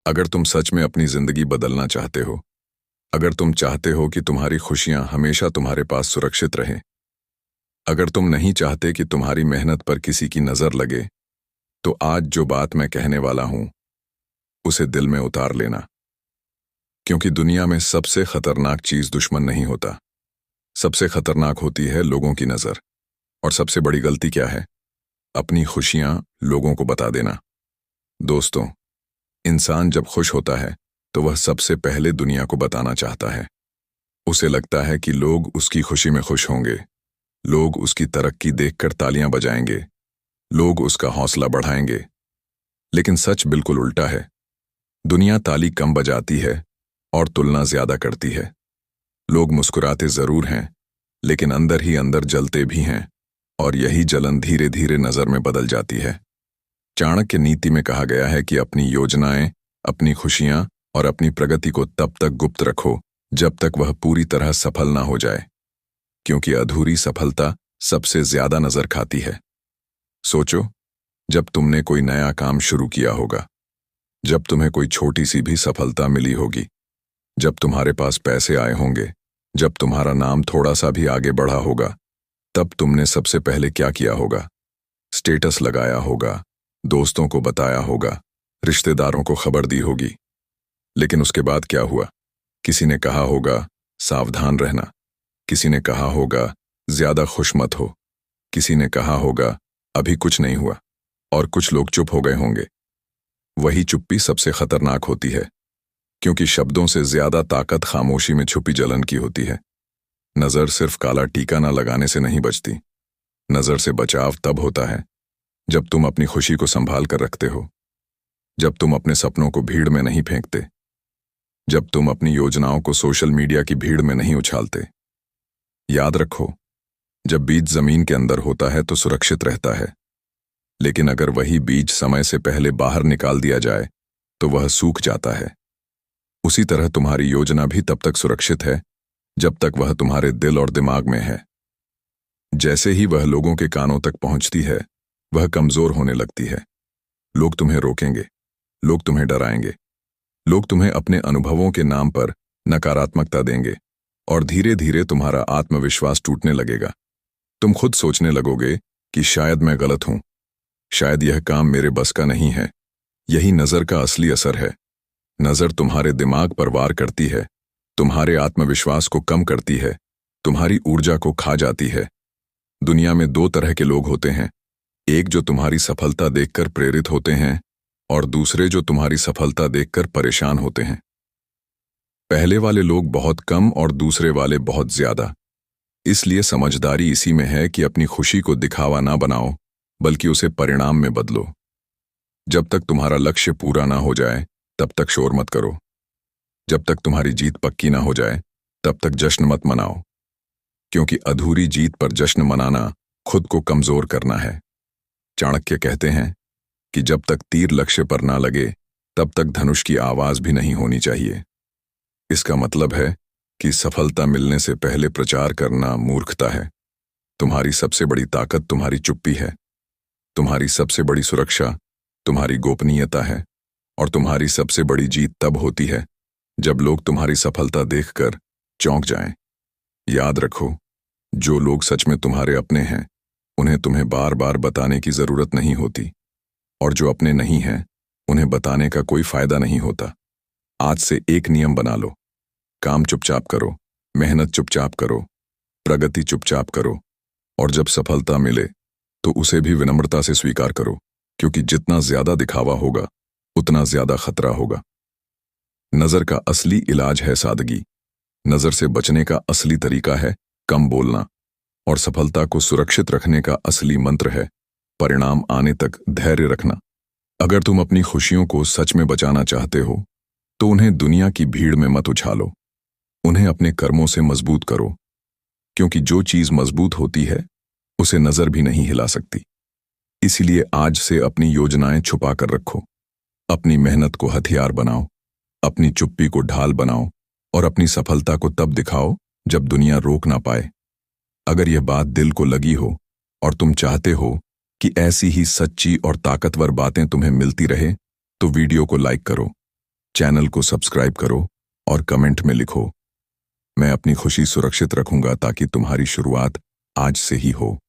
अगर तुम सच में अपनी जिंदगी बदलना चाहते हो, अगर तुम चाहते हो कि तुम्हारी खुशियां हमेशा तुम्हारे पास सुरक्षित रहें, अगर तुम नहीं चाहते कि तुम्हारी मेहनत पर किसी की नजर लगे, तो आज जो बात मैं कहने वाला हूं उसे दिल में उतार लेना। क्योंकि दुनिया में सबसे खतरनाक चीज दुश्मन नहीं होता, सबसे खतरनाक होती है लोगों की नजर। और सबसे बड़ी गलती क्या है? अपनी खुशियां लोगों को बता देना। दोस्तों, इंसान जब खुश होता है तो वह सबसे पहले दुनिया को बताना चाहता है। उसे लगता है कि लोग उसकी खुशी में खुश होंगे, लोग उसकी तरक्की देखकर तालियां बजाएंगे, लोग उसका हौसला बढ़ाएंगे। लेकिन सच बिल्कुल उल्टा है। दुनिया ताली कम बजाती है और तुलना ज्यादा करती है। लोग मुस्कुराते जरूर हैं, लेकिन अंदर ही अंदर जलते भी हैं, और यही जलन धीरे धीरे नजर में बदल जाती है। चाणक्य नीति में कहा गया है कि अपनी योजनाएं, अपनी खुशियां और अपनी प्रगति को तब तक गुप्त रखो जब तक वह पूरी तरह सफल ना हो जाए, क्योंकि अधूरी सफलता सबसे ज्यादा नजर खाती है। सोचो, जब तुमने कोई नया काम शुरू किया होगा, जब तुम्हें कोई छोटी सी भी सफलता मिली होगी, जब तुम्हारे पास पैसे आए होंगे, जब तुम्हारा नाम थोड़ा सा भी आगे बढ़ा होगा, तब तुमने सबसे पहले क्या किया होगा? स्टेटस लगाया होगा, दोस्तों को बताया होगा, रिश्तेदारों को खबर दी होगी। लेकिन उसके बाद क्या हुआ? किसी ने कहा होगा सावधान रहना, किसी ने कहा होगा ज्यादा खुश मत हो, किसी ने कहा होगा अभी कुछ नहीं हुआ, और कुछ लोग चुप हो गए होंगे। वही चुप्पी सबसे खतरनाक होती है, क्योंकि शब्दों से ज्यादा ताकत खामोशी में छुपी जलन की होती है। नजर सिर्फ काला टीका ना लगाने से नहीं बचती। नजर से बचाव तब होता है जब तुम अपनी खुशी को संभाल कर रखते हो, जब तुम अपने सपनों को भीड़ में नहीं फेंकते, जब तुम अपनी योजनाओं को सोशल मीडिया की भीड़ में नहीं उछालते। याद रखो, जब बीज जमीन के अंदर होता है तो सुरक्षित रहता है, लेकिन अगर वही बीज समय से पहले बाहर निकाल दिया जाए तो वह सूख जाता है। उसी तरह तुम्हारी योजना भी तब तक सुरक्षित है जब तक वह तुम्हारे दिल और दिमाग में है। जैसे ही वह लोगों के कानों तक पहुंचती है, वह कमजोर होने लगती है। लोग तुम्हें रोकेंगे, लोग तुम्हें डराएंगे, लोग तुम्हें अपने अनुभवों के नाम पर नकारात्मकता देंगे, और धीरे धीरे तुम्हारा आत्मविश्वास टूटने लगेगा। तुम खुद सोचने लगोगे कि शायद मैं गलत हूं, शायद यह काम मेरे बस का नहीं है। यही नजर का असली असर है। नजर तुम्हारे दिमाग पर वार करती है, तुम्हारे आत्मविश्वास को कम करती है, तुम्हारी ऊर्जा को खा जाती है। दुनिया में दो तरह के लोग होते हैं, एक जो तुम्हारी सफलता देखकर प्रेरित होते हैं, और दूसरे जो तुम्हारी सफलता देखकर परेशान होते हैं। पहले वाले लोग बहुत कम और दूसरे वाले बहुत ज्यादा। इसलिए समझदारी इसी में है कि अपनी खुशी को दिखावा ना बनाओ, बल्कि उसे परिणाम में बदलो। जब तक तुम्हारा लक्ष्य पूरा ना हो जाए तब तक शोर मत करो। जब तक तुम्हारी जीत पक्की ना हो जाए तब तक जश्न मत मनाओ, क्योंकि अधूरी जीत पर जश्न मनाना खुद को कमजोर करना है। चाणक्य कहते हैं कि जब तक तीर लक्ष्य पर ना लगे तब तक धनुष की आवाज भी नहीं होनी चाहिए। इसका मतलब है कि सफलता मिलने से पहले प्रचार करना मूर्खता है। तुम्हारी सबसे बड़ी ताकत तुम्हारी चुप्पी है। तुम्हारी सबसे बड़ी सुरक्षा तुम्हारी गोपनीयता है, और तुम्हारी सबसे बड़ी जीत तब होती है जब लोग तुम्हारी सफलता देखकर चौंक जाएं। याद रखो, जो लोग सच में तुम्हारे अपने हैं, उन्हें तुम्हें बार बार बताने की जरूरत नहीं होती, और जो अपने नहीं हैं, उन्हें बताने का कोई फायदा नहीं होता। आज से एक नियम बना लो, काम चुपचाप करो, मेहनत चुपचाप करो, प्रगति चुपचाप करो, और जब सफलता मिले तो उसे भी विनम्रता से स्वीकार करो, क्योंकि जितना ज्यादा दिखावा होगा उतना ज्यादा खतरा होगा। नजर का असली इलाज है सादगी। नजर से बचने का असली तरीका है कम बोलना, और सफलता को सुरक्षित रखने का असली मंत्र है परिणाम आने तक धैर्य रखना। अगर तुम अपनी खुशियों को सच में बचाना चाहते हो तो उन्हें दुनिया की भीड़ में मत उछालो, उन्हें अपने कर्मों से मजबूत करो, क्योंकि जो चीज मजबूत होती है उसे नजर भी नहीं हिला सकती। इसीलिए आज से अपनी योजनाएं छुपा कर रखो, अपनी मेहनत को हथियार बनाओ, अपनी चुप्पी को ढाल बनाओ, और अपनी सफलता को तब दिखाओ जब दुनिया रोक ना पाए। अगर यह बात दिल को लगी हो और तुम चाहते हो कि ऐसी ही सच्ची और ताकतवर बातें तुम्हें मिलती रहे, तो वीडियो को लाइक करो, चैनल को सब्सक्राइब करो और कमेंट में लिखो, मैं अपनी खुशी सुरक्षित रखूंगा ताकि तुम्हारी शुरुआत आज से ही हो।